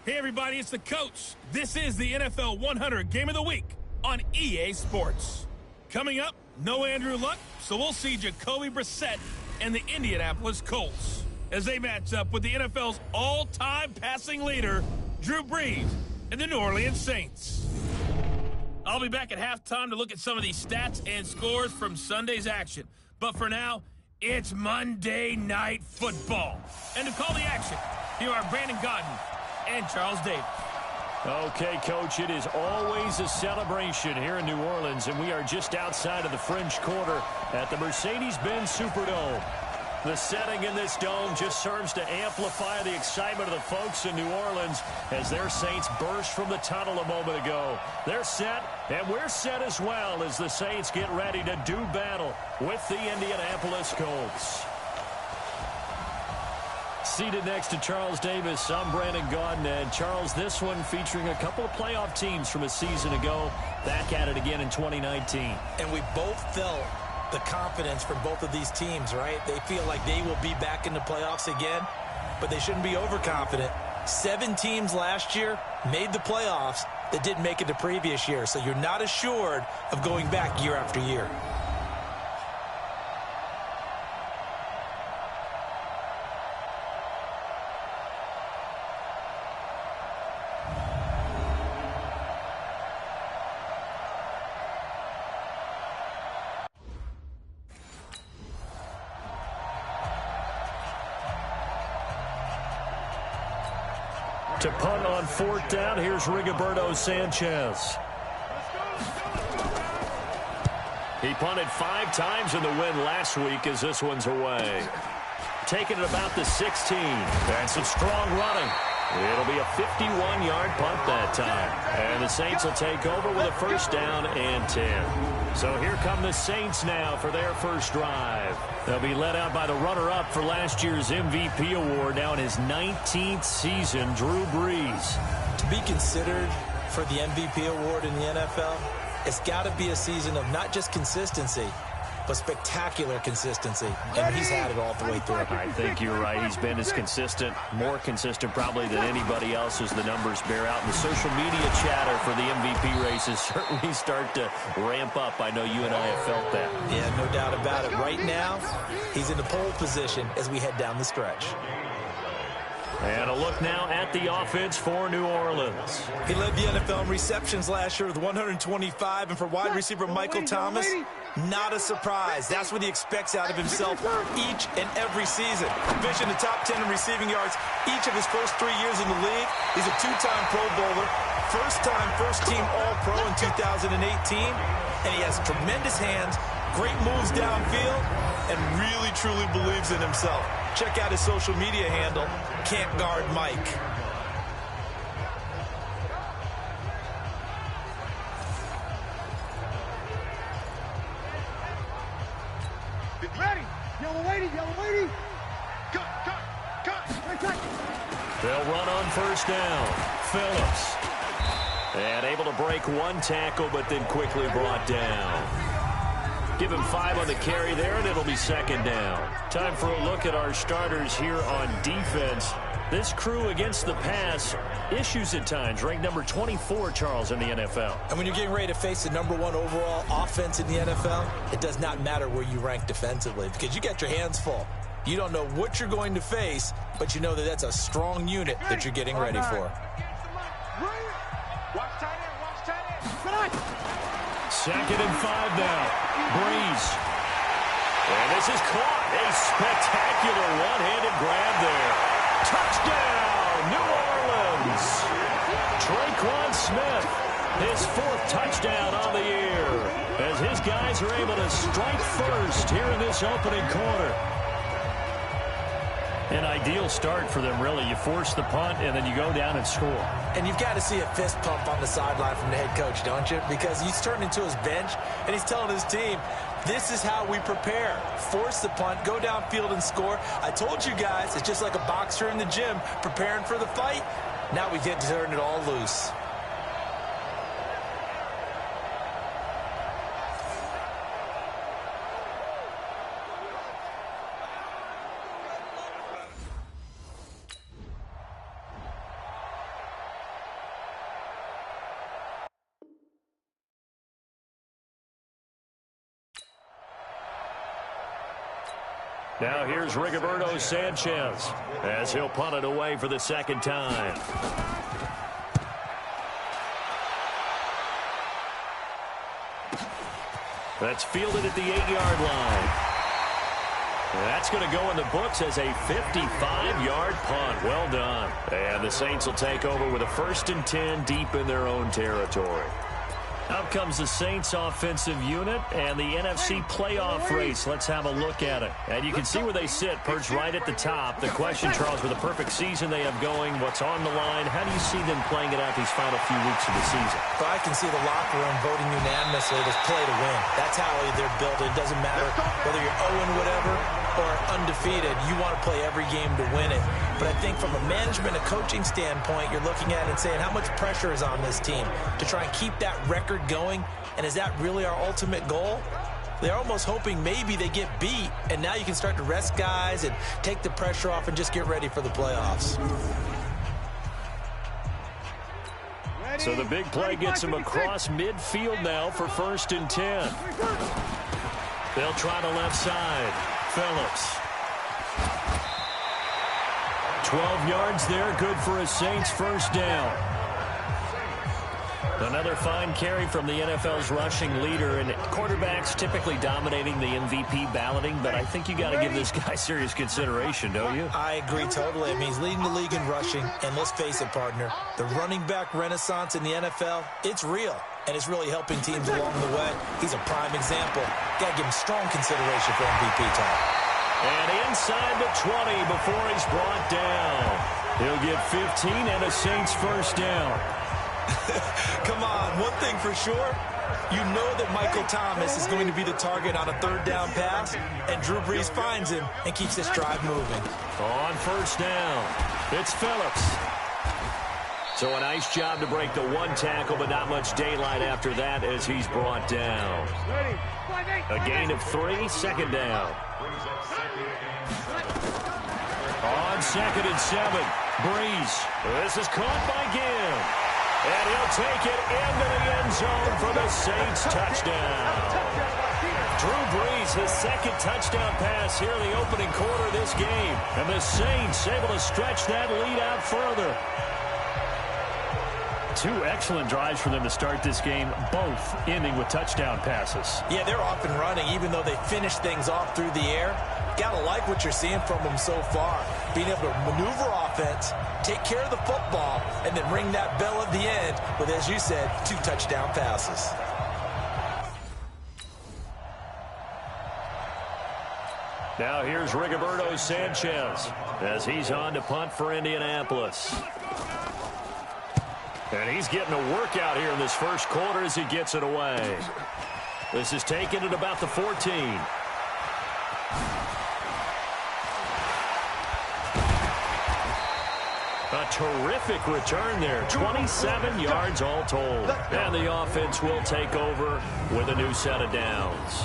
Hey everybody, it's the coach. This is the NFL 100 Game of the Week on EA Sports. Coming up, no Andrew Luck, so we'll see Jacoby Brissett and the Indianapolis Colts as they match up with the NFL's all-time passing leader, Drew Brees, and the New Orleans Saints. I'll be back at halftime to look at some of these stats and scores from Sunday's action. But for now, it's Monday Night Football. And to call the action, here are Brandon Gaudin and Charles Davis. Okay, Coach, it is always a celebration here in New Orleans, and we are just outside of the French Quarter at the Mercedes-Benz Superdome. The setting in this dome just serves to amplify the excitement of the folks in New Orleans as their Saints burst from the tunnel a moment ago. They're set, and we're set as well as the Saints get ready to do battle with the Indianapolis Colts. Seated next to Charles Davis, I'm Brandon Gaudin. And Charles, this one featuring a couple of playoff teams from a season ago, back at it again in 2019. And we both felt the confidence from both of these teams, right? They feel like they will be back in the playoffs again, but they shouldn't be overconfident. 7 teams last year made the playoffs that didn't make it the previous year, so you're not assured of going back year after year. To punt on 4th down, here's Rigoberto Sanchez. He punted 5 times in the win last week as this one's away. Taking it about the 16. And some strong running. It'll be a 51-yard punt that time. And the Saints will take over with a 1st down and 10. So here come the Saints now for their first drive. They'll be led out by the runner-up for last year's MVP award, now in his 19th season, Drew Brees. To be considered for the MVP award in the NFL, it's got to be a season of not just consistency, but spectacular consistency, and he's had it all the way through. I think you're right. He's been as consistent, more consistent probably than anybody else as the numbers bear out. And the social media chatter for the MVP races certainly start to ramp up. I know you and I have felt that. Yeah, no doubt about it. Right now, he's in the pole position as we head down the stretch. And a look now at the offense for New Orleans. He led the NFL in receptions last year with 125, and for wide receiver Michael Thomas, not a surprise. That's what he expects out of himself each and every season. Finishing the top 10 in receiving yards each of his first 3 years in the league. He's a 2-time Pro Bowler, first-time first-team All-Pro in 2018, and he has tremendous hands, great moves downfield, and really, truly believes in himself. Check out his social media handle, Can't Guard Mike. Ready. Yellow lady. Cut. They'll run on 1st down. Phillips. And able to break 1 tackle, but then quickly brought down. Give him 5 on the carry there, and it'll be 2nd down. Time for a look at our starters here on defense. This crew against the pass, issues at times, ranked number 24, Charles, in the NFL. And when you're getting ready to face the #1 overall offense in the NFL, it does not matter where you rank defensively because you got your hands full. You don't know what you're going to face, but you know that that's a strong unit that you're getting ready for. Watch tight end. 2nd and 5 now. Brees. And this is caught. A spectacular one-handed grab there. Touchdown, New Orleans. Traquan Smith, his 4th touchdown on the year, as his guys are able to strike first here in this opening quarter. An ideal start for them, really. You force the punt, and then you go down and score. And you've got to see a fist pump on the sideline from the head coach, don't you? Because he's turned into his bench, and he's telling his team, this is how we prepare. Force the punt, go downfield and score. I told you guys, it's just like a boxer in the gym preparing for the fight. Now we get to turn it all loose. Now here's Rigoberto Sanchez as he'll punt it away for the second time. That's fielded at the 8-yard line. That's going to go in the books as a 55-yard punt. Well done. And the Saints will take over with a 1st and 10 deep in their own territory. Out comes the Saints offensive unit and the NFC playoff race. Let's have a look at it. And you can see where they sit, perched right at the top. The question, Charles, with the perfect season they have going, what's on the line? How do you see them playing it out these final few weeks of the season? But I can see the locker room voting unanimously to play to win. That's how they're built. It doesn't matter whether you're 0 whatever or undefeated. You want to play every game to win it. But I think from a management and coaching standpoint, you're looking at it and saying how much pressure is on this team to try and keep that record going, and is that really our ultimate goal? They're almost hoping maybe they get beat, and now you can start to rest guys and take the pressure off and just get ready for the playoffs. So the big play gets them across midfield now for 1st and 10. They'll try the left side. Phillips. 12 yards there, good for a Saints first down. Another fine carry from the NFL's rushing leader, and quarterbacks typically dominating the MVP balloting, but I think you got to give this guy serious consideration, don't you? I agree totally. I mean, he's leading the league in rushing, and let's face it, partner, the running back renaissance in the NFL, it's real, and it's really helping teams along the way. He's a prime example. Got to give him strong consideration for MVP time. And inside the 20 before he's brought down. He'll get 15 and a Saints first down. Come on, one thing for sure, you know that Michael Thomas is going to be the target on a 3rd down pass, and Drew Brees finds him and keeps this drive moving. On first down, it's Phillips. So a nice job to break the 1 tackle, but not much daylight after that as he's brought down. A gain of 3, 2nd down. On 2nd and 7, Brees. This is caught by Gibb. And he'll take it into the end zone for the Saints touchdown. Drew Brees, his 2nd touchdown pass here in the opening quarter of this game. And the Saints able to stretch that lead out further. 2 excellent drives for them to start this game, both ending with touchdown passes. Yeah, they're off and running, even though they finished things off through the air. Gotta like what you're seeing from them so far. Being able to maneuver offense, take care of the football, and then ring that bell at the end with, as you said, 2 touchdown passes. Now here's Rigoberto Sanchez as he's on to punt for Indianapolis. And he's getting a workout here in this first quarter as he gets it away. This is taken at about the 14. A terrific return there. 27 yards all told. And the offense will take over with a new set of downs.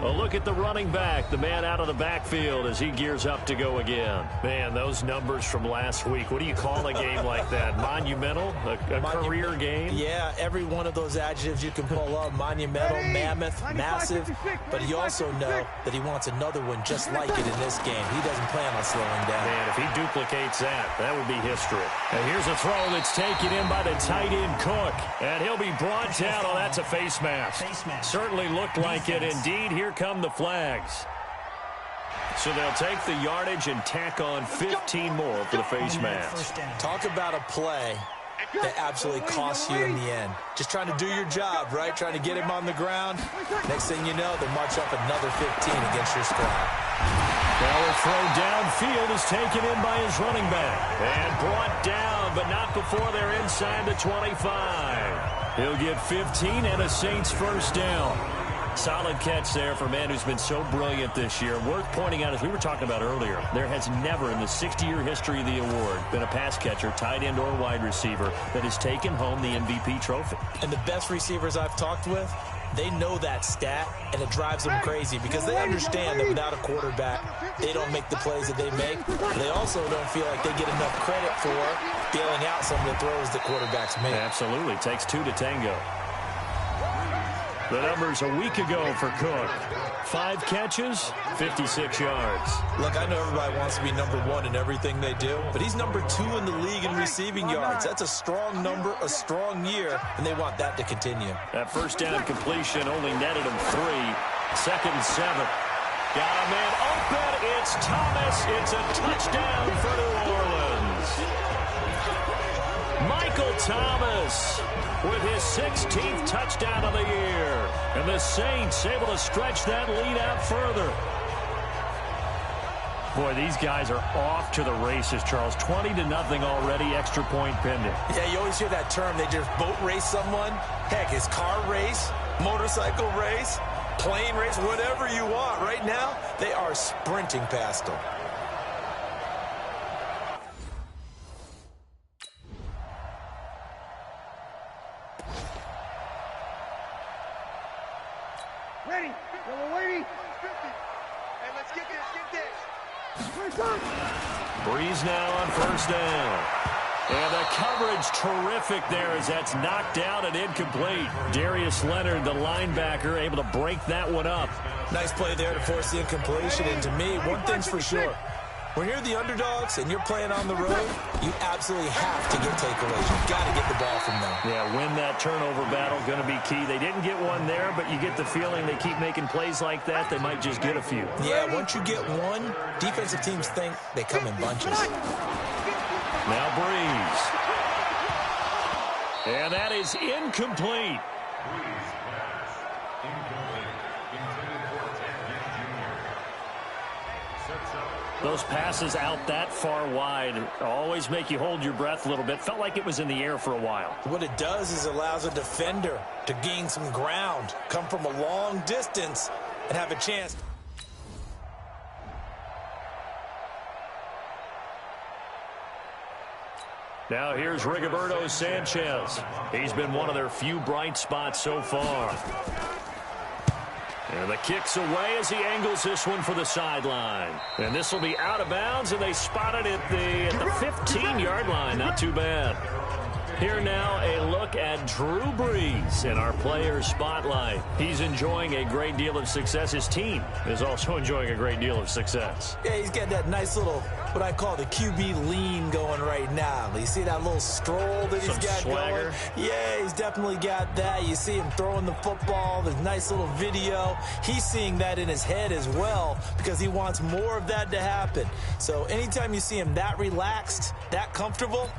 A look at the running back, the man out of the backfield as he gears up to go again. Man, those numbers from last week, what do you call a game like that? Monumental? A career game? Yeah, every one of those adjectives you can pull up. Monumental, mammoth, massive. But you also know that he wants another one just like it in this game. He doesn't plan on slowing down. Man, if he duplicates that, that would be history. And here's a throw that's taken in by the tight end Cook. And he'll be brought down. Oh, that's a face mask. Certainly looked like it. Indeed, here come the flags. So they'll take the yardage and tack on 15 more for the face mask. Talk about a play that absolutely costs you in the end. Just trying to do your job, right? Trying to get him on the ground. Next thing you know, they march up another 15 against your squad. Well, a throw downfield is taken in by his running back. And brought down, but not before they're inside the 25. He'll get 15 and a Saints first down. Solid catch there for a man who's been so brilliant this year. Worth pointing out, as we were talking about earlier, there has never in the 60-year history of the award been a pass catcher, tight end, or wide receiver that has taken home the MVP trophy. And the best receivers I've talked with, they know that stat, and it drives them crazy because they understand that without a quarterback, they don't make the plays that they make. They also don't feel like they get enough credit for bailing out some of the throws that quarterbacks make. Absolutely. Takes two to tango. The numbers a week ago for Cook. 5 catches, 56 yards. Look, I know everybody wants to be number 1 in everything they do, but he's number 2 in the league in receiving yards. That's a strong number, a strong year, and they want that to continue. That first down completion only netted him 3. 2nd and 7. Got a man open. It's Thomas. It's a touchdown for New Orleans. Michael Thomas with his 16th touchdown of the year. And the Saints able to stretch that lead out further. Boy, these guys are off to the races, Charles. 20-0 already, extra point pending. Yeah, you always hear that term. They just boat race someone. Heck, it's car race, motorcycle race, plane race, whatever you want. Right now, they are sprinting past them. Ready. Yellow lady. Hey, let's get this. Breeze now on first down. And the coverage terrific there as that's knocked out and incomplete. Darius Leonard, the linebacker, able to break that one up. Nice play there to force the incompletion. And to me, one thing's for sure. When you're the underdogs and you're playing on the road, you absolutely have to get takeaways. You've got to get the ball from them. Yeah, win that turnover battle, going to be key. They didn't get one there, but you get the feeling they keep making plays like that, they might just get a few. Yeah, once you get one, defensive teams think they come in bunches. Now Breeze. And that is incomplete. Those passes out that far wide always make you hold your breath a little bit. Felt like it was in the air for a while. What it does is allows a defender to gain some ground, come from a long distance, and have a chance. Now here's Rigoberto Sanchez. He's been one of their few bright spots so far. And the kick's away as he angles this one for the sideline. And this will be out of bounds, and they spot it at the 15-yard line. Not too bad. Here now, a look at Drew Brees in our player spotlight. He's enjoying a great deal of success. His team is also enjoying a great deal of success. Yeah, he's got that nice little, what I call the QB lean going right now. You see that little stroll that he's got swagger going? Yeah, he's definitely got that. You see him throwing the football, the nice little video. He's seeing that in his head as well because he wants more of that to happen. So anytime you see him that relaxed, that comfortable,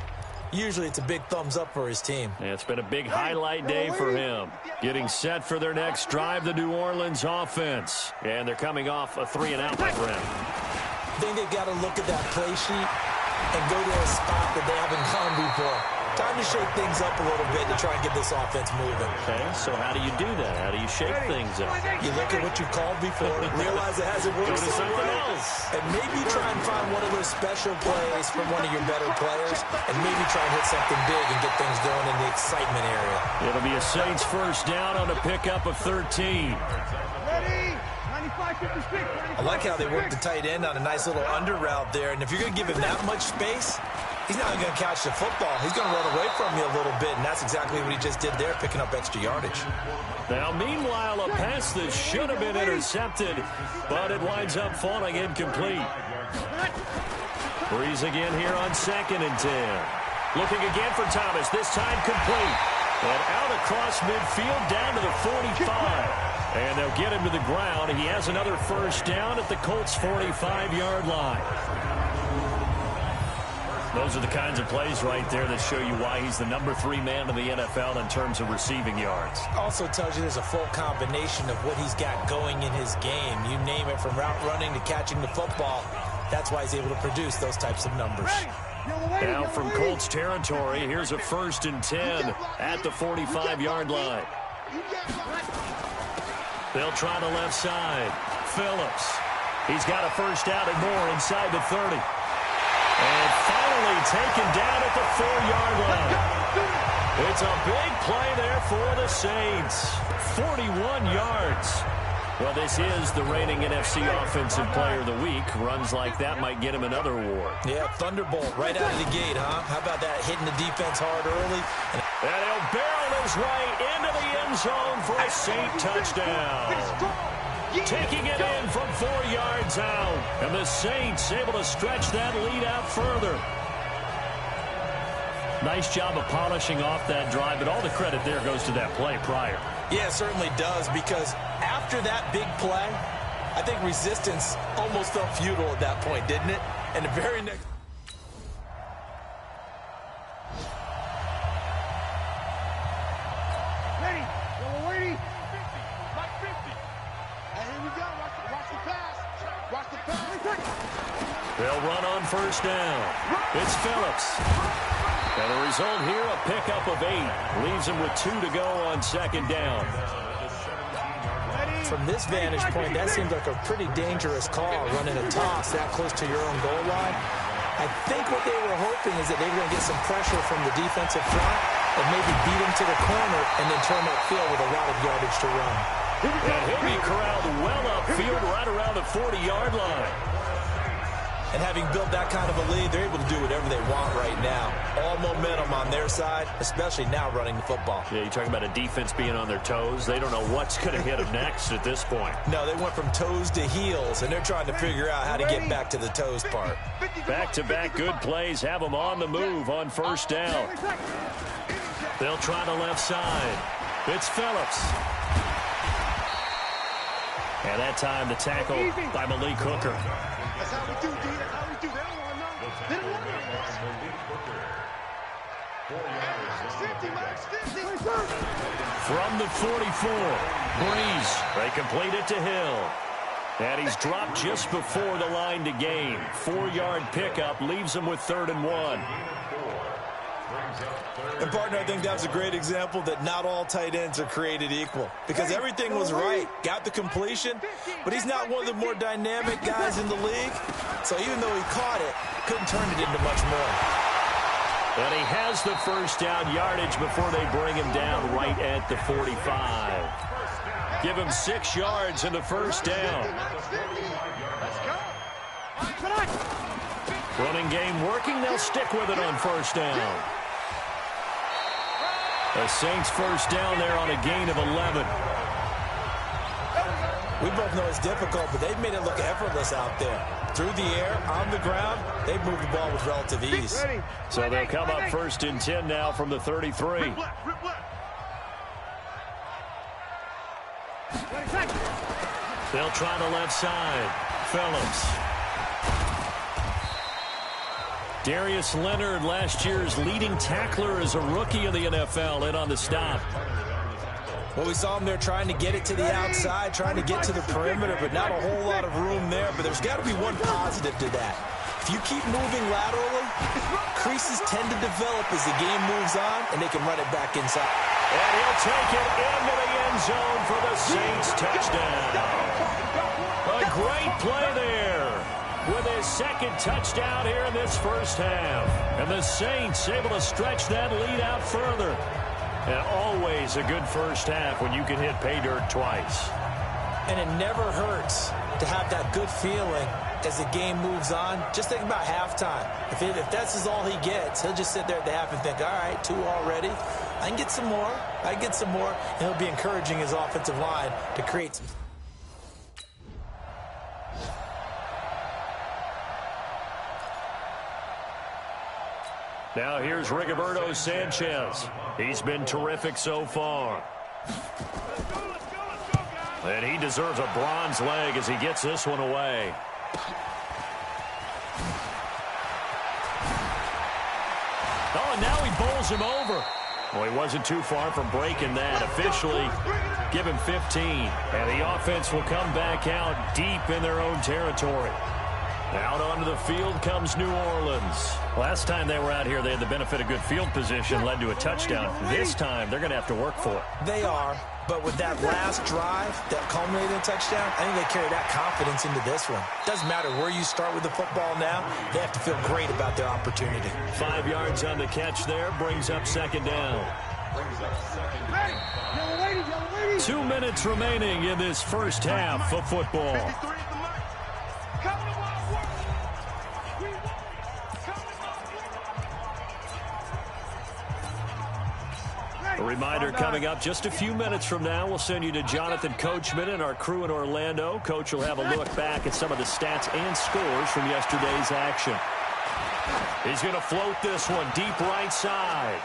usually it's a big thumbs up for his team. Yeah, it's been a big highlight day for him. Getting set for their next drive, the New Orleans offense. And they're coming off a 3-and-out, my friend. I think they've got to look at that play sheet and go to a spot that they haven't gone before. Time to shake things up a little bit to try and get this offense moving. Okay, so how do you do that? How do you shake things up? You look at what you called before, realize it hasn't worked Go to something else. and maybe try and find one of those special plays from one of your better players, and maybe try and hit something big and get things going in the excitement area. It'll be a Saints first down on a pickup of 13. Ready. 95, 56. I like how they work the tight end on a nice little under route there, and if you're going to give him that much space, he's not going to catch the football. He's going to run away from you a little bit, and that's exactly what he just did there, picking up extra yardage. Now, meanwhile, a pass that should have been intercepted, but it winds up falling incomplete. Breeze again here on 2nd and 10. Looking again for Thomas, this time complete. And out across midfield, down to the 45. And they'll get him to the ground. He has another first down at the Colts' 45-yard line. Those are the kinds of plays right there that show you why he's the number 3 man in the NFL in terms of receiving yards. Also tells you there's a full combination of what he's got going in his game. You name it, from route running to catching the football. That's why he's able to produce those types of numbers. Now from Colts territory, here's a 1st and 10 at the 45-yard line. They'll try the left side. Phillips. He's got a first down and more inside the 30. And finally taken down at the 4-yard line. It's a big play there for the Saints. 41 yards. Well, this is the reigning NFC Offensive Player of the Week. Runs like that might get him another award. Yeah, Thunderbolt right out of the gate, huh? How about that, hitting the defense hard early? And he'll barrel his way into the end zone for a Saint touchdown. Taking it in from 4 yards out. And the Saints able to stretch that lead out further. Nice job of polishing off that drive, but all the credit there goes to that play prior. Yeah, it certainly does, because after that big play, I think resistance almost felt futile at that point, didn't it? And the very next... Ready. We're waiting. 50. Mike 50. And here we go. Watch the pass. Watch the pass. They'll run on first down. It's Phillips. And the result here, a pickup of 8. Leaves him with 2 to go on second down. From this vantage point, that seems like a pretty dangerous call, running a toss that close to your own goal line. I think what they were hoping is that they were going to get some pressure from the defensive front and maybe beat him to the corner and then turn that field with a lot of yardage to run. And he'll be corralled well upfield right around the 40-yard line. And having built that kind of a lead, they're able to do whatever they want right now. All momentum on their side, especially now running the football. Yeah, you're talking about a defense being on their toes. They don't know what's going to hit them next at this point. No, they went from toes to heels, and they're trying to figure out how to get back to the toes part. Back-to-back good plays have them on the move on first down. They'll try the left side. It's Phillips. And that time the tackle by Malik Hooker. That's how we do, D. That's how we do. They don't want to know. They don't want to know. From the 44, Breeze. They complete it to Hill. And he's dropped just before the line to gain. 4-yard pickup leaves him with 3rd and 1. And, partner, I think that's a great example that not all tight ends are created equal. Because everything was right. Got the completion, but he's not one of the more dynamic guys in the league. So even though he caught it, couldn't turn it into much more. And he has the first down yardage before they bring him down right at the 45. Give him 6 yards in the first down. Running game working. They'll stick with it on first down. The Saints first down there on a gain of 11. We both know it's difficult, but they've made it look effortless out there. Through the air, on the ground, they've moved the ball with relative ease. So they'll come up 1st and 10 now from the 33. They'll try the left side. Phillips. Darius Leonard, last year's leading tackler as a rookie in the NFL, in on the stop. Well, we saw him there trying to get it to the outside, trying to get to the perimeter, but not a whole lot of room there. But there's got to be one positive to that. If you keep moving laterally, creases tend to develop as the game moves on, and they can run it back inside. And he'll take it into the end zone for the Saints touchdown. A great play there, with his 2nd touchdown here in this first half. And the Saints able to stretch that lead out further. And always a good first half when you can hit pay dirt twice. And it never hurts to have that good feeling as the game moves on. Just think about halftime. If that's all he gets, he'll just sit there at the half and think, all right, 2 already. I can get some more. I can get some more. And he'll be encouraging his offensive line to create some. Now here's Rigoberto Sanchez. He's been terrific so far. And he deserves a bronze leg as he gets this one away. Oh, and now he bowls him over. Well, he wasn't too far from breaking that. Officially, give him 15. And the offense will come back out deep in their own territory. Out onto the field comes New Orleans. Last time they were out here, they had the benefit of good field position, led to a touchdown. This time, they're going to have to work for it. They are, but with that last drive that culminated in a touchdown, I think they carry that confidence into this one. Doesn't matter where you start with the football now, they have to feel great about their opportunity. 5 yards on the catch there, brings up second down. 2 minutes remaining in this first half of football. A reminder coming up just a few minutes from now. We'll send you to Jonathan Coachman and our crew in Orlando. Coach will have a look back at some of the stats and scores from yesterday's action. He's going to float this one deep right side.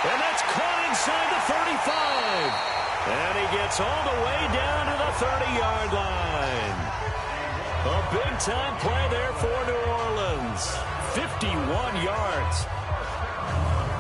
And that's caught inside the 35. And he gets all the way down to the 30-yard line. A big-time play there for New Orleans. 51 yards.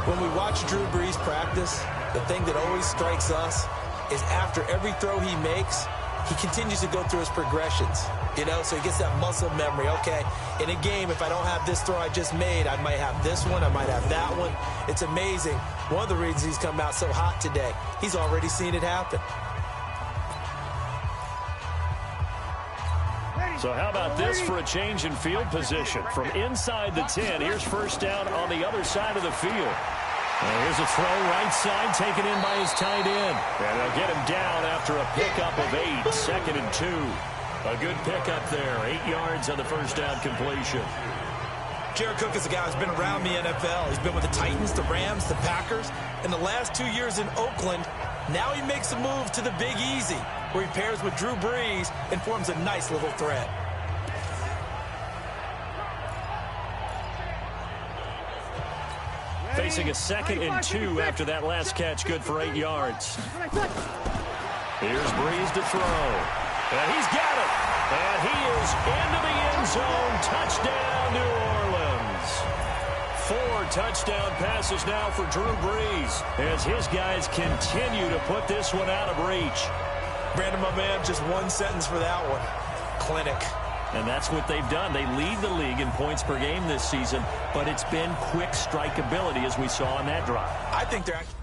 When we watch Drew Brees practice, the thing that always strikes us is after every throw he makes, he continues to go through his progressions. You know, so he gets that muscle memory. Okay, in a game, if I don't have this throw I just made, I might have this one, I might have that one. It's amazing. One of the reasons he's come out so hot today, he's already seen it happen. So how about this for a change in field position? From inside the 10, here's first down on the other side of the field. And here's a throw right side taken in by his tight end. And they'll get him down after a pickup of 8, 2nd and 2. A good pickup there, 8 yards on the first down completion. Jared Cook is a guy who's been around the NFL. He's been with the Titans, the Rams, the Packers. In the last 2 years in Oakland, now he makes a move to the Big Easy, where he pairs with Drew Brees and forms a nice little threat. Facing a 2nd and 2 after that last catch, good for 8 yards. Here's Brees to throw. And he's got it. And he is into the end zone. Touchdown, New Orleans. 4 touchdown passes now for Drew Brees as his guys continue to put this one out of reach. Brandon, my man, just one sentence for that one. Clinic. And that's what they've done. They lead the league in points per game this season, but it's been quick strike ability as we saw on that drive. I think they're actually...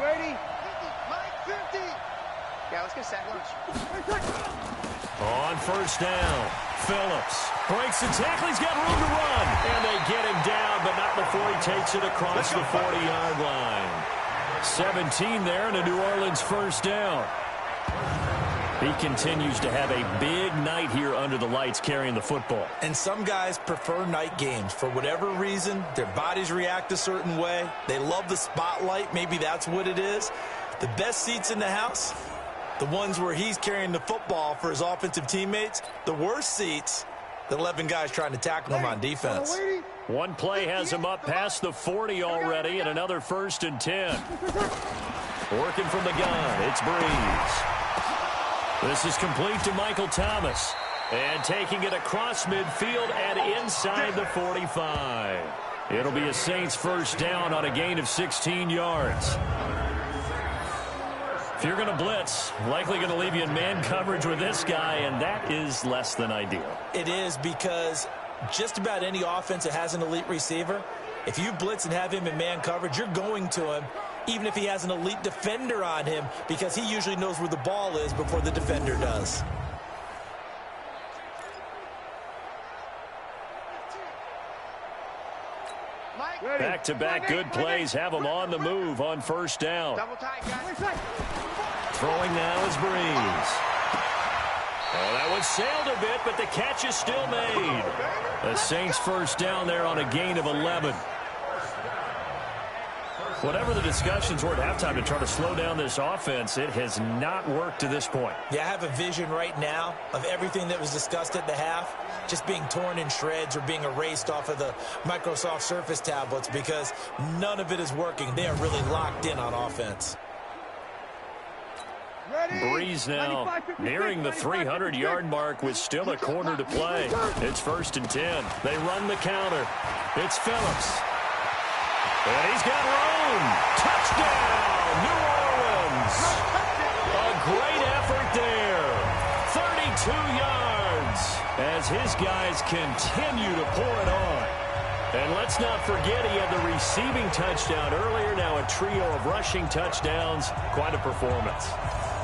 Ready? 50. Yeah, let's get sack lunch. On first down, Phillips breaks the tackle. He's got room to run. And they get him down, but not before he takes it across the 40-yard line. 17 there and a New Orleans first down. He continues to have a big night here under the lights carrying the football. And some guys prefer night games. For whatever reason, their bodies react a certain way. They love the spotlight. Maybe that's what it is. The best seats in the house, the ones where he's carrying the football for his offensive teammates. The worst seats, the 11 guys trying to tackle him on defense. One play has him up past the 40 already, and another 1st and 10. Working from the gun, it's Brees. This is complete to Michael Thomas. And taking it across midfield and inside the 45. It'll be a Saints first down on a gain of 16 yards. If you're going to blitz, likely going to leave you in man coverage with this guy, and that is less than ideal. It is, because just about any offense that has an elite receiver, if you blitz and have him in man coverage, you're going to him, even if he has an elite defender on him, because he usually knows where the ball is before the defender does. Back-to-back good plays have him on the move on first down. Throwing now is Brees. Oh, that one sailed a bit, but the catch is still made. The Saints first down there on a gain of 11. Whatever the discussions were at halftime to try to slow down this offense, it has not worked to this point. Yeah, I have a vision right now of everything that was discussed at the half just being torn in shreds or being erased off of the Microsoft Surface tablets, because none of it is working. They are really locked in on offense. Breeze now nearing the 300-yard mark with still a quarter to play. It's 1st and 10. They run the counter. It's Phillips. And he's got room. Touchdown, New Orleans. A great effort there. 32 yards as his guys continue to pour it on. And let's not forget he had the receiving touchdown earlier. Now a trio of rushing touchdowns. Quite a performance.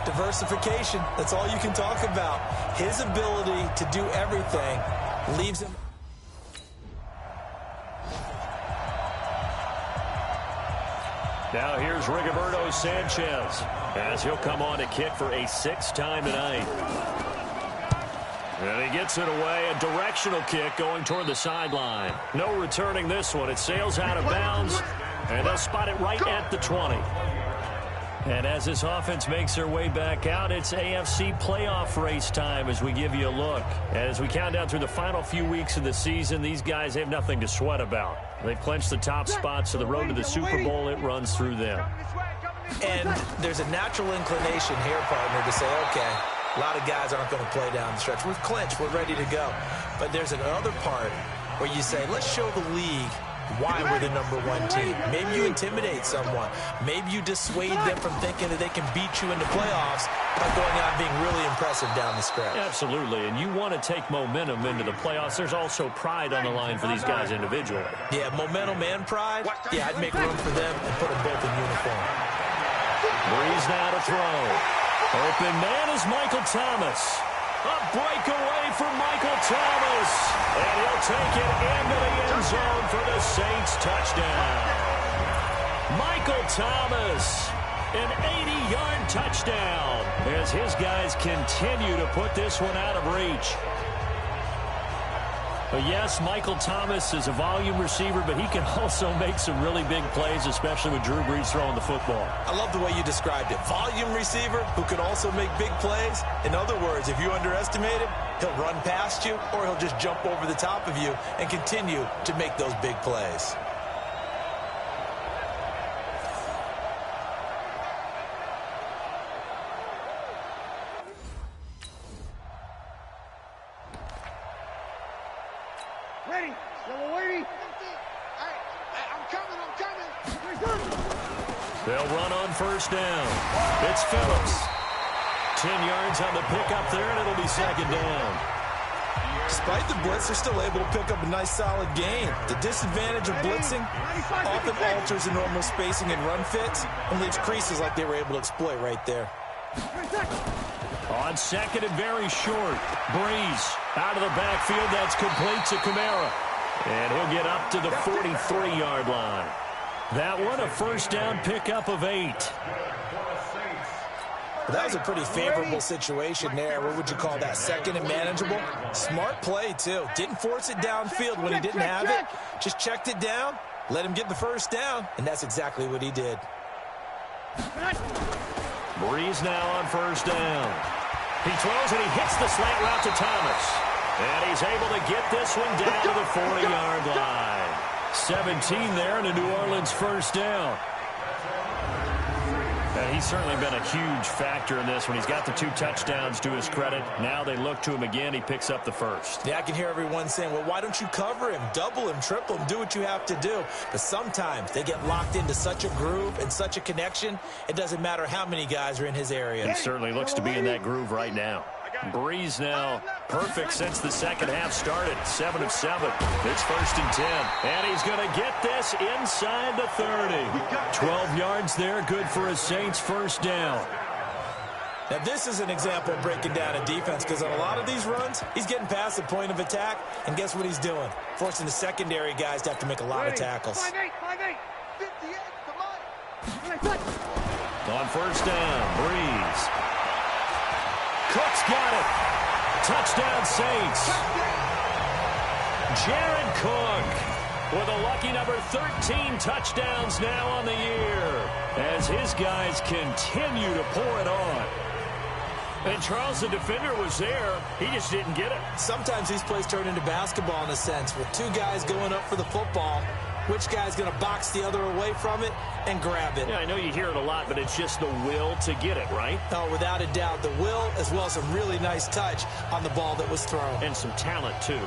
Diversification, that's all you can talk about. His ability to do everything leaves him. Now here's Rigoberto Sanchez as he'll come on to kick for a 6th time tonight. And he gets it away, a directional kick going toward the sideline. No returning this one. It sails out of bounds, and they'll spot it right at the 20. And as this offense makes their way back out, it's AFC playoff race time as we give you a look. As we count down through the final few weeks of the season, these guys have nothing to sweat about. They've clinched the top spots, so the road to the Super Bowl, it runs through them. And there's a natural inclination here, partner, to say, okay, a lot of guys aren't going to play down the stretch. We've clinched. We're ready to go. But there's another part where you say, let's show the league why we're the #1 team. Maybe you intimidate someone. Maybe you dissuade them from thinking that they can beat you in the playoffs by going out and being really impressive down the stretch. Absolutely, and you want to take momentum into the playoffs. There's also pride on the line for these guys individually. Yeah, momentum and pride. Yeah, I'd make room for them and put them both in uniform. Breeze now to throw. Open man is Michael Thomas. A breakaway for Michael Thomas. And he'll take it into the end zone for the Saints touchdown. Michael Thomas, an 80-yard touchdown as his guys continue to put this one out of reach. But yes, Michael Thomas is a volume receiver, but he can also make some really big plays, especially with Drew Brees throwing the football. I love the way you described it. Volume receiver who can also make big plays. In other words, if you underestimate him, he'll run past you or he'll just jump over the top of you and continue to make those big plays. Ready. Yellow lady. I'm coming. They'll run on 1st down. It's Phillips. 10 yards on the pickup there, and it'll be 2nd down. Despite the blitz, they're still able to pick up a nice solid gain. The disadvantage of blitzing often alters the normal spacing and run fits and leaves creases like they were able to exploit right there. On 2nd and very short. Breeze out of the backfield. That's complete to Kamara. And he'll get up to the 43-yard line. That one, a 1st down pickup of 8. That was a pretty favorable situation there. What would you call that? 2nd and manageable? Smart play, too. Didn't force it downfield when he didn't have it. Just checked it down, let him get the 1st down, and that's exactly what he did. Breeze now on 1st down. He throws and he hits the slant route to Thomas. And he's able to get this one down to the 40-yard line. 17 there and a New Orleans 1st down. And he's certainly been a huge factor in this when he's got the 2 touchdowns to his credit. Now they look to him again. He picks up the 1st. Yeah, I can hear everyone saying, well, why don't you cover him, double him, triple him, do what you have to do. But sometimes they get locked into such a groove and such a connection, it doesn't matter how many guys are in his area. He certainly looks to be in that groove right now. Breeze now perfect since the 2nd half started. 7 of 7. It's 1st and 10. And he's going to get this inside the 30. 12 yards there. Good for a Saints 1st down. Now, this is an example of breaking down a defense because on a lot of these runs, he's getting past the point of attack. And guess what he's doing? Forcing the secondary guys to have to make a lot of tackles. 5'8", 58, come on. On 1st down, Breeze. Cook's got it. Touchdown Saints. Jared Cook with a lucky number 13 touchdowns now on the year as his guys continue to pour it on. And Charles, the defender, was there. He just didn't get it. Sometimes these plays turn into basketball in a sense with 2 guys going up for the football. which guy's going to box the other away from it and grab it. Yeah, I know you hear it a lot, but it's just the will to get it, right? Oh, without a doubt, the will as well as some really nice touch on the ball that was thrown. And some talent, too.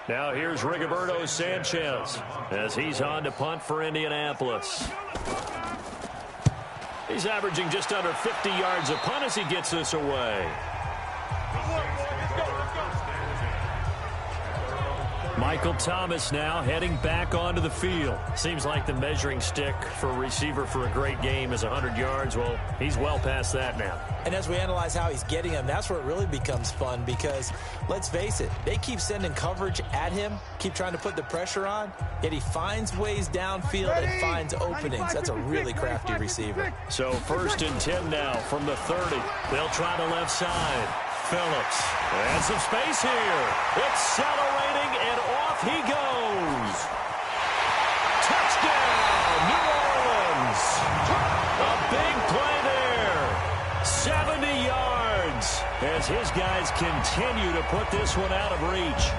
Now here's Rigoberto Sanchez as he's on to punt for Indianapolis. He's averaging just under 50 yards a punt as he gets this away. Michael Thomas now heading back onto the field. Seems like the measuring stick for a receiver for a great game is 100 yards. Well, he's well past that now. And as we analyze how he's getting them, that's where it really becomes fun because, let's face it, they keep sending coverage at him, keep trying to put the pressure on, yet he finds ways downfield and finds openings. That's a really crafty receiver. So 1st and 10 now from the 30. They'll try the left side. Phillips. And some space here. Accelerating, and off he goes. Touchdown, New Orleans. A big play there. 70 yards as his guys continue to put this one out of reach.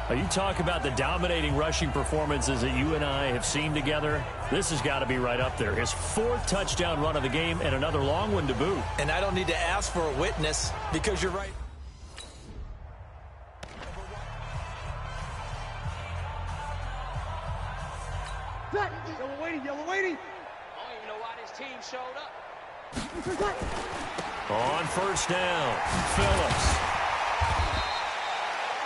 You talk about the dominating rushing performances that you and I have seen together. This has got to be right up there. His 4th touchdown run of the game and another long one to boot. And I don't need to ask for a witness because you're right. Yellow waiting, yellow waiting. I don't even know why this team showed up. On 1st down, Phillips.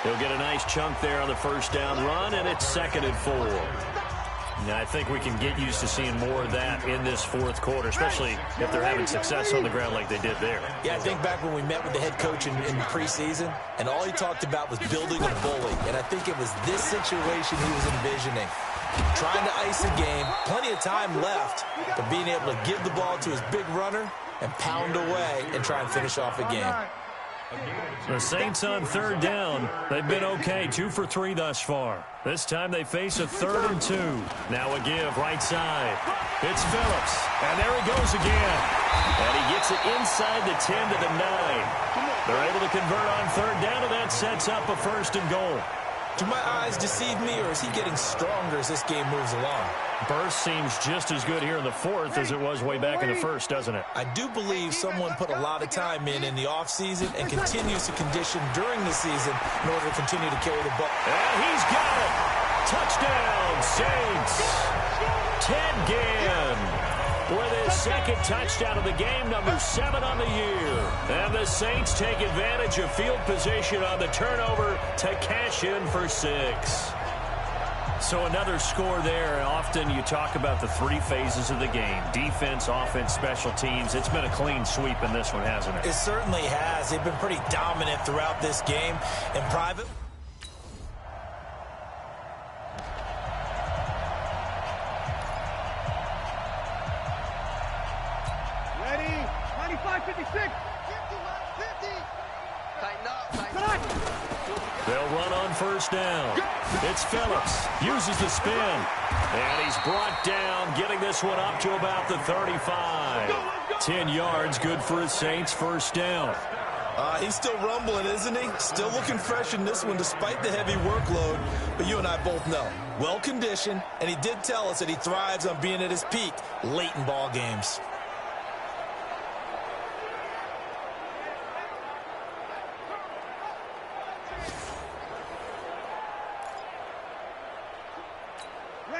He'll get a nice chunk there on the 1st down run, and it's 2nd and 4. Now, I think we can get used to seeing more of that in this 4th quarter, especially if they're having success on the ground like they did there. Yeah, I think back when we met with the head coach in preseason, and all he talked about was building a bully. And I think it was this situation he was envisioning. Trying to ice a game, plenty of time left, but being able to give the ball to his big runner and pound away and try and finish off a game. The Saints on 3rd down. They've been okay, 2 for 3 thus far. This time they face a 3rd and 2. Now a give right side. It's Phillips, and there he goes again. And he gets it inside the 10 to the 9. They're able to convert on 3rd down, and that sets up a 1st and goal. Do my eyes deceive me, or is he getting stronger as this game moves along? Burst seems just as good here in the 4th as it was way back in the 1st, doesn't it? I do believe someone put a lot of time in the offseason and continues to condition during the season in order to continue to carry the ball. And he's got it. Touchdown, Saints. Ted Ginn with his 2nd touchdown of the game, number 7 on the year. And the Saints take advantage of field position on the turnover to cash in for 6. So another score there. Often you talk about the 3 phases of the game. Defense, offense, special teams. It's been a clean sweep in this one, hasn't it? It certainly has. They've been pretty dominant throughout this game. In private... Ready, 95, 56. 50, 50. Tighten up, tighten up. They'll run on 1st down. It's Phillips. Uses the spin. And he's brought down, getting this one up to about the 35. 10 yards, good for his Saints' 1st down. He's still rumbling, isn't he? Still looking fresh in this one despite the heavy workload. But you and I both know, well-conditioned, and he did tell us that he thrives on being at his peak late in ball games.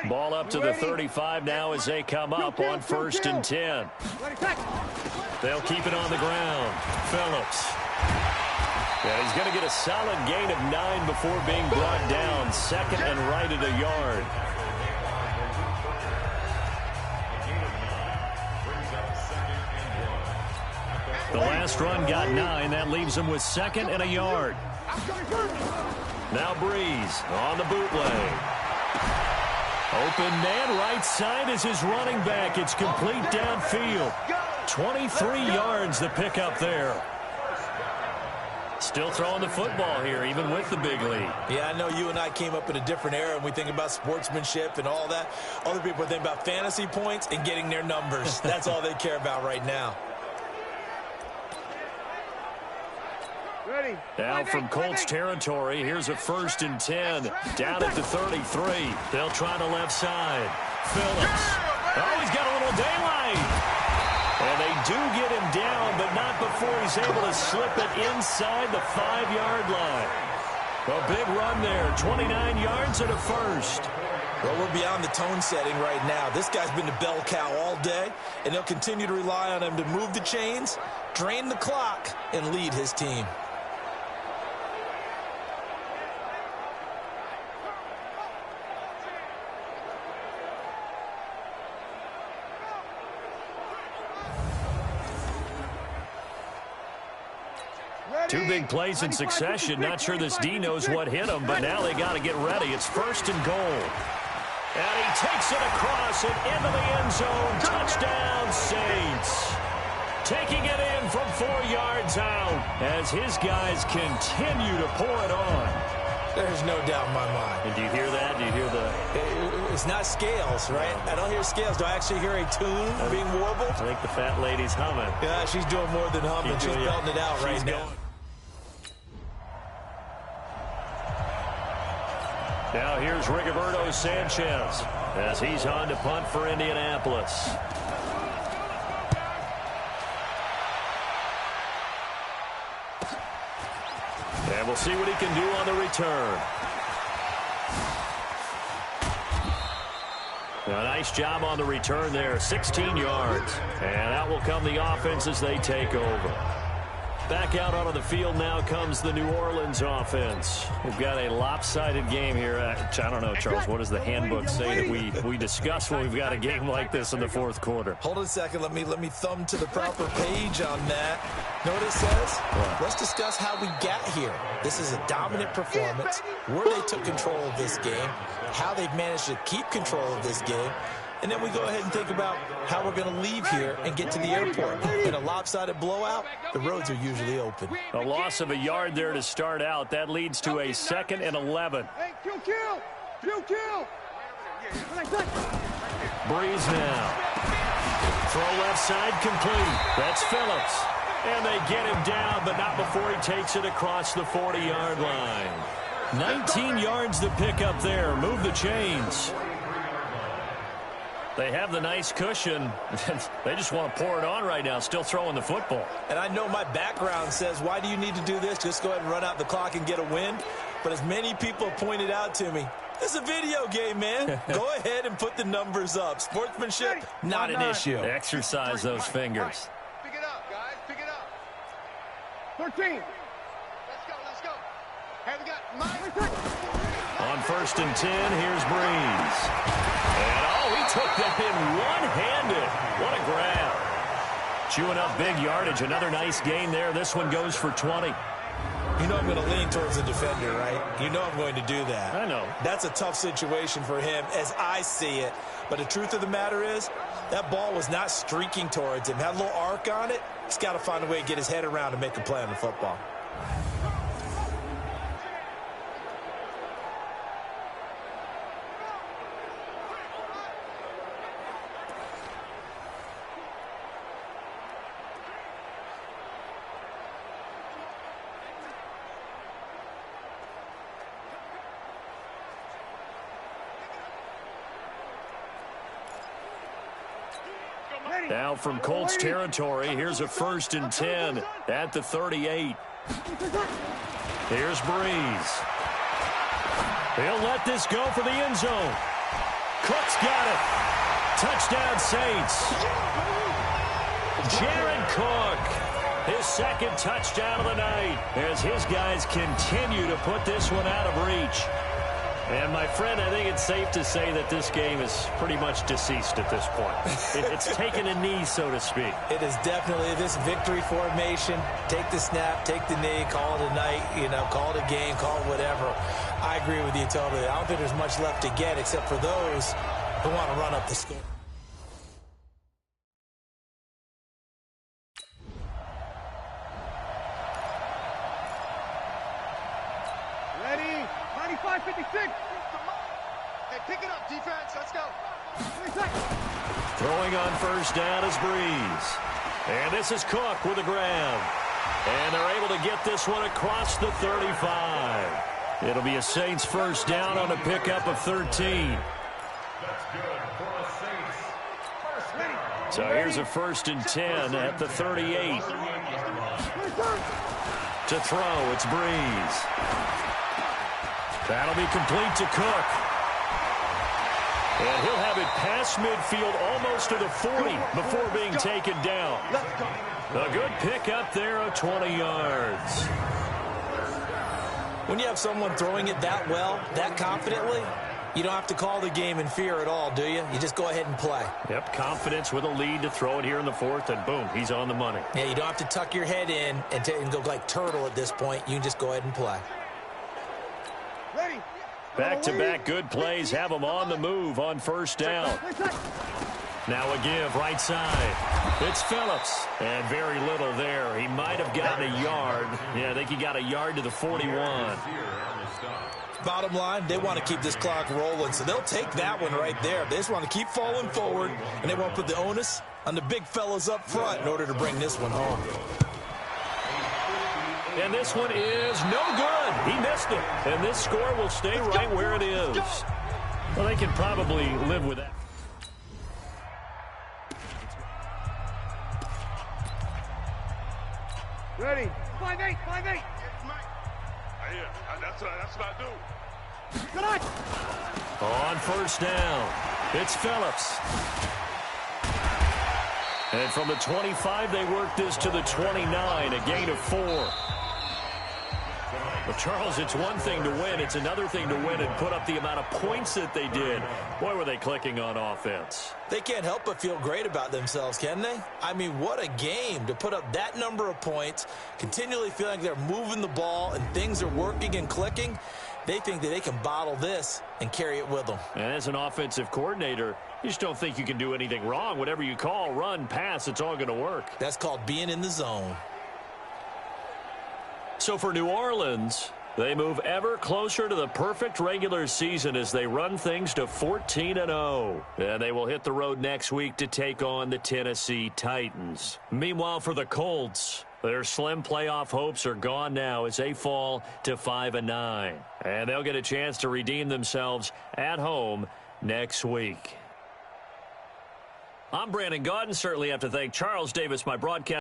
Ball up to the 35 now as they come up on 1st and 10. They'll keep it on the ground. Phillips. Yeah, he's going to get a solid gain of 9 before being brought down. 2nd and right at a yard. The last run got 9. That leaves him with 2nd and a yard. Now Breeze on the bootleg. Open man right side is his running back. It's complete downfield. 23 yards the pickup there. still throwing the football here, even with the big lead. Yeah, I know you and I came up in a different era, and we think about sportsmanship and all that. Other people think about fantasy points and getting their numbers. That's all they care about right now. Ready. Now from Colts territory, here's a 1st and 10. Down at the 33. They'll try the left side. Phillips. Oh, he's got a little daylight. And they do get him down, but not before he's able to slip it inside the 5-yard line. A big run there, 29 yards and a first. Well, we're beyond the tone setting right now. This guy's been the bell cow all day, and they'll continue to rely on him to move the chains, drain the clock, and lead his team. Two big plays in succession. Not sure this D knows what hit him, but now they got to get ready. It's 1st and goal. And he takes it across and into the end zone. Touchdown, Saints. Taking it in from 4 yards out as his guys continue to pour it on. There's no doubt in my mind. And do you hear that? Do you hear the... It's not scales, right? I don't hear scales. Do I actually hear a tune being warbled? I think the fat lady's humming. Yeah, she's doing more than humming. She's belting it out right now. Now here's Rigoberto Sanchez as he's on to punt for Indianapolis. And we'll see what he can do on the return. A nice job on the return there, 16 yards. And out will come the offense as they take over. Back out onto the field now comes the New Orleans offense. We've got a lopsided game here. I don't know, Charles, what does the handbook say that we discuss when we've got a game like this in the 4th quarter? Hold on a second. Let me thumb to the proper page on that. Know what it says? What? Let's discuss how we got here. This is a dominant performance, where they took control of this game, how they've managed to keep control of this game, and then we go ahead and think about how we're going to leave here and get to the airport. In a lopsided blowout, the roads are usually open. A loss of a yard there to start out. That leads to a 2nd and 11. Hey, kill. Breeze now. Throw left side complete. That's Phillips. And they get him down, but not before he takes it across the 40-yard line. 19 yards to pick up there. Move the chains. They have the nice cushion. They just want to pour it on right now, still throwing the football. And I know my background says, why do you need to do this? Just go ahead and run out the clock and get a win. But as many people have pointed out to me, this is a video game, man. Go ahead and put the numbers up. Sportsmanship, not an issue. Exercise those fingers. Pick it up, guys. Pick it up. 13. Let's go. Hey, we got Mike. On 1st and 10, here's Breeze. And, he took that in one-handed. What a grab. Chewing up big yardage. Another nice gain there. This one goes for 20. You know I'm going to lean towards the defender, right? You know I'm going to do that. I know. That's a tough situation for him as I see it. But the truth of the matter is, that ball was not streaking towards him. Had a little arc on it. He's got to find a way to get his head around and make a play on the football. Now from Colts territory, here's a 1st and 10 at the 38. Here's Breeze. He'll let this go for the end zone. Cook's got it. Touchdown, Saints. Jared Cook, his 2nd touchdown of the night as his guys continue to put this one out of reach. And, my friend, I think it's safe to say that this game is pretty much deceased at this point. It's taken a knee, so to speak. It is definitely this victory formation. Take the snap, take the knee, call it a night, call it a game, call it whatever. I agree with you totally. I don't think there's much left to get except for those who want to run up the score. Throwing on first down is Breeze. And this is Cook with a grab. And they're able to get this one across the 35. It'll be a Saints first down on a pickup of 13. So here's a 1st and 10 at the 38. To throw, it's Breeze. That'll be complete to Cook. And he'll have it past midfield almost to the 40 before being taken down. A good pickup there of 20 yards. When you have someone throwing it that well, that confidently, you don't have to call the game in fear at all, do you? You just go ahead and play. Yep, confidence with a lead to throw it here in the 4th, and boom, he's on the money. Yeah, you don't have to tuck your head in and go like turtle at this point. You can just go ahead and play. Back-to-back good plays have them on the move on first down. Now a give right side. It's Phillips. And very little there. He might have gotten a yard. Yeah, I think he got a yard to the 41. Bottom line, they want to keep this clock rolling, so they'll take that one right there. They just want to keep falling forward, and they want to put the onus on the big fellas up front in order to bring this one home. And this one is no good. He missed it. And this score will stay right where it is. Well, they can probably live with that. Ready. 5-8, 5-8. That's what I do. Good eye. On first down, it's Phillips. And from the 25, they work this to the 29, a gain of 4. Well, Charles, it's one thing to win. It's another thing to win and put up the amount of points that they did. Boy, were they clicking on offense. They can't help but feel great about themselves, can they? I mean, what a game to put up that number of points, continually feeling like they're moving the ball and things are working and clicking. They think that they can bottle this and carry it with them. And as an offensive coordinator, you just don't think you can do anything wrong. Whatever you call, run, pass, it's all going to work. That's called being in the zone. So for New Orleans, they move ever closer to the perfect regular season as they run things to 14-0. And they will hit the road next week to take on the Tennessee Titans. Meanwhile, for the Colts, their slim playoff hopes are gone now as they fall to 5-9. And they'll get a chance to redeem themselves at home next week. I'm Brandon Gaudin. Certainly have to thank Charles Davis, my broadcast